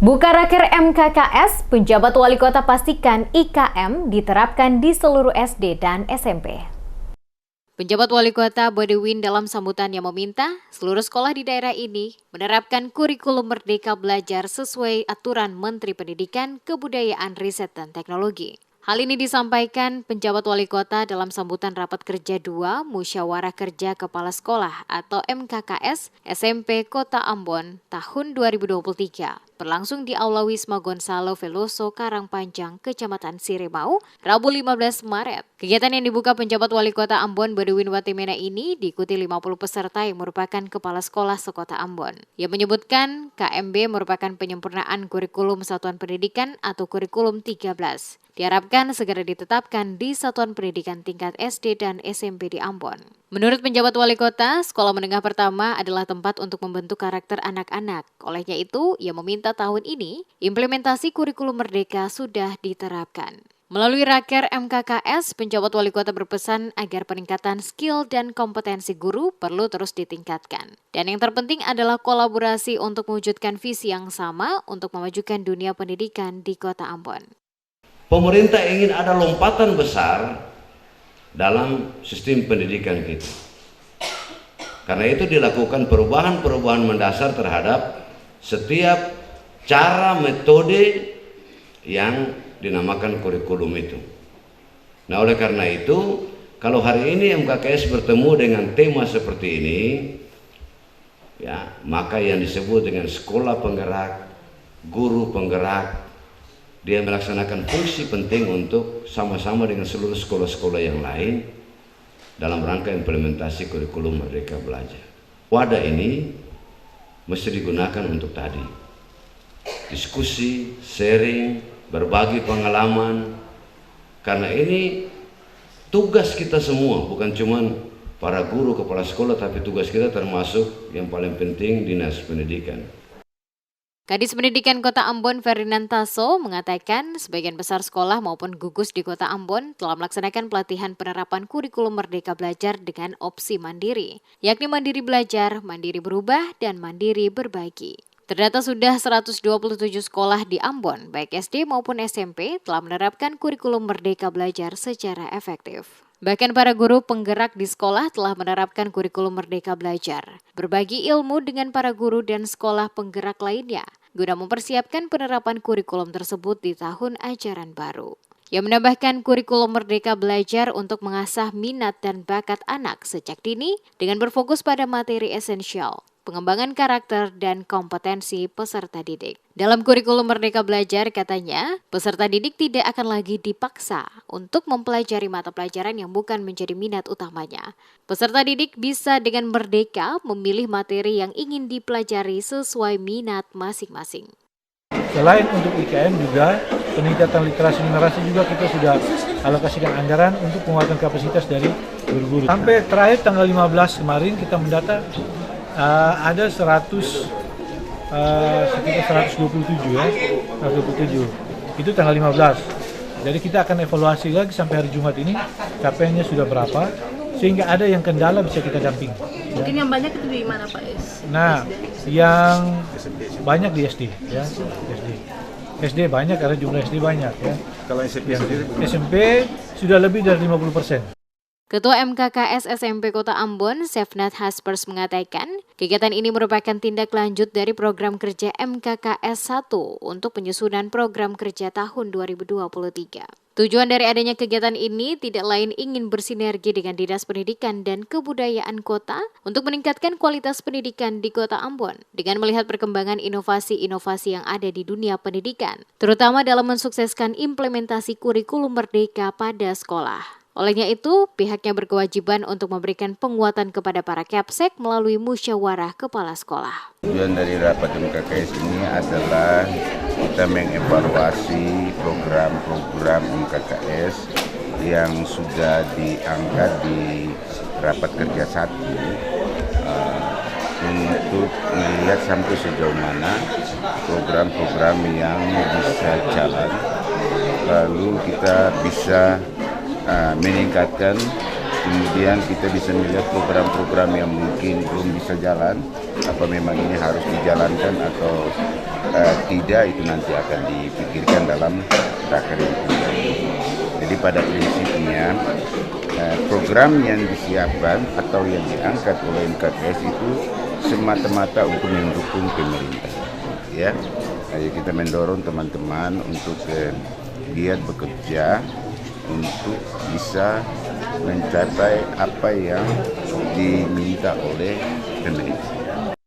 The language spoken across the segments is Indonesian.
Bukaraker MKKS, penjabat wali kota pastikan IKM diterapkan di seluruh SD dan SMP. Penjabat wali kota Bodewin dalam sambutannya meminta seluruh sekolah di daerah ini menerapkan kurikulum Merdeka Belajar sesuai aturan Menteri Pendidikan, Kebudayaan, Riset, dan Teknologi. Hal ini disampaikan penjabat wali kota dalam sambutan rapat kerja 2 Musyawarah Kerja Kepala Sekolah atau MKKS SMP Kota Ambon tahun 2023 berlangsung di Aula Wisma Gonzalo Veloso, Karangpanjang, Kecamatan Siremau, Rabu 15 Maret. Kegiatan yang dibuka penjabat wali kota Ambon Bodewin Watimena ini diikuti 50 peserta yang merupakan kepala sekolah sekota Ambon. Ia menyebutkan KMB merupakan penyempurnaan kurikulum Satuan Pendidikan atau kurikulum 13. Diharapkan segera ditetapkan di Satuan Pendidikan tingkat SD dan SMP di Ambon. Menurut penjabat wali kota, sekolah menengah pertama adalah tempat untuk membentuk karakter anak-anak. Olehnya itu, ia meminta tahun ini implementasi kurikulum merdeka sudah diterapkan. Melalui Raker MKKS, penjabat wali kota berpesan agar peningkatan skill dan kompetensi guru perlu terus ditingkatkan. Dan yang terpenting adalah kolaborasi untuk mewujudkan visi yang sama untuk memajukan dunia pendidikan di kota Ambon. Pemerintah ingin ada lompatan besar dalam sistem pendidikan kita. Karena itu dilakukan perubahan-perubahan mendasar terhadap setiap cara metode yang dinamakan kurikulum itu. Nah, oleh karena itu, kalau hari ini MKKS bertemu dengan tema seperti ini, ya, maka yang disebut dengan sekolah penggerak, guru penggerak, dia melaksanakan fungsi penting untuk sama-sama dengan seluruh sekolah-sekolah yang lain dalam rangka implementasi kurikulum Merdeka Belajar. Wadah ini mesti digunakan untuk tadi, diskusi, sharing, berbagi pengalaman, karena ini tugas kita semua, bukan cuma para guru, kepala sekolah, tapi tugas kita termasuk yang paling penting Dinas Pendidikan. Kadis Pendidikan Kota Ambon Ferdinand Tasso mengatakan sebagian besar sekolah maupun gugus di Kota Ambon telah melaksanakan pelatihan penerapan kurikulum Merdeka Belajar dengan opsi mandiri, yakni mandiri belajar, mandiri berubah, dan mandiri berbagi. Terdata sudah 127 sekolah di Ambon, baik SD maupun SMP, telah menerapkan kurikulum Merdeka Belajar secara efektif. Bahkan para guru penggerak di sekolah telah menerapkan kurikulum Merdeka Belajar, berbagi ilmu dengan para guru dan sekolah penggerak lainnya, guna mempersiapkan penerapan kurikulum tersebut di tahun ajaran baru. Ia menambahkan kurikulum Merdeka Belajar untuk mengasah minat dan bakat anak sejak dini dengan berfokus pada materi esensial, pengembangan karakter, dan kompetensi peserta didik. Dalam kurikulum Merdeka Belajar, katanya, peserta didik tidak akan lagi dipaksa untuk mempelajari mata pelajaran yang bukan menjadi minat utamanya. Peserta didik bisa dengan merdeka memilih materi yang ingin dipelajari sesuai minat masing-masing. Selain untuk IKM juga, peningkatan literasi numerasi juga kita sudah alokasikan anggaran untuk penguatan kapasitas dari guru-guru. Sampai terakhir tanggal 15 kemarin kita mendata ada sekitar 127 ya, 127. Itu tanggal 15. Jadi kita akan evaluasi lagi sampai hari Jumat ini capaiannya sudah berapa, sehingga ada yang kendala bisa kita damping. Mungkin yang banyak itu di mana Pak? Nah, yang banyak di SD ya, SD banyak karena jumlah SD banyak ya. Kalau SMP sendiri? SMP sudah lebih dari 50%. Ketua MKKS SMP Kota Ambon, Sefnat Haspers mengatakan, kegiatan ini merupakan tindak lanjut dari program kerja MKKS 1 untuk penyusunan program kerja tahun 2023. Tujuan dari adanya kegiatan ini tidak lain ingin bersinergi dengan Dinas Pendidikan dan Kebudayaan Kota untuk meningkatkan kualitas pendidikan di Kota Ambon dengan melihat perkembangan inovasi-inovasi yang ada di dunia pendidikan, terutama dalam mensukseskan implementasi kurikulum merdeka pada sekolah. Olehnya itu, pihaknya berkewajiban untuk memberikan penguatan kepada para Kepsek melalui musyawarah kepala sekolah. Tujuan dari rapat MKKS ini adalah kita mengevaluasi program-program MKKS yang sudah diangkat di rapat kerja 1 untuk melihat sampai sejauh mana program-program yang bisa jalan, lalu kita bisa meningkatkan, kemudian kita bisa melihat program-program yang mungkin belum bisa jalan, apa memang ini harus dijalankan atau tidak, itu nanti akan dipikirkan dalam rakernas. Jadi pada prinsipnya program yang disiapkan atau yang diangkat oleh NKKS itu semata-mata untuk mendukung pemerintah. Ya, jadi kita mendorong teman-teman untuk giat bekerja untuk bisa mencapai apa yang diminta oleh pemerintah.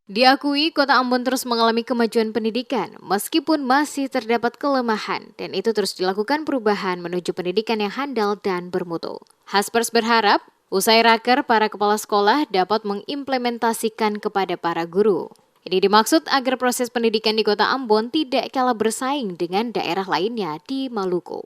Diakui Kota Ambon terus mengalami kemajuan pendidikan meskipun masih terdapat kelemahan dan itu terus dilakukan perubahan menuju pendidikan yang handal dan bermutu. Haspers berharap usai raker para kepala sekolah dapat mengimplementasikan kepada para guru. Ini dimaksud agar proses pendidikan di Kota Ambon tidak kalah bersaing dengan daerah lainnya di Maluku.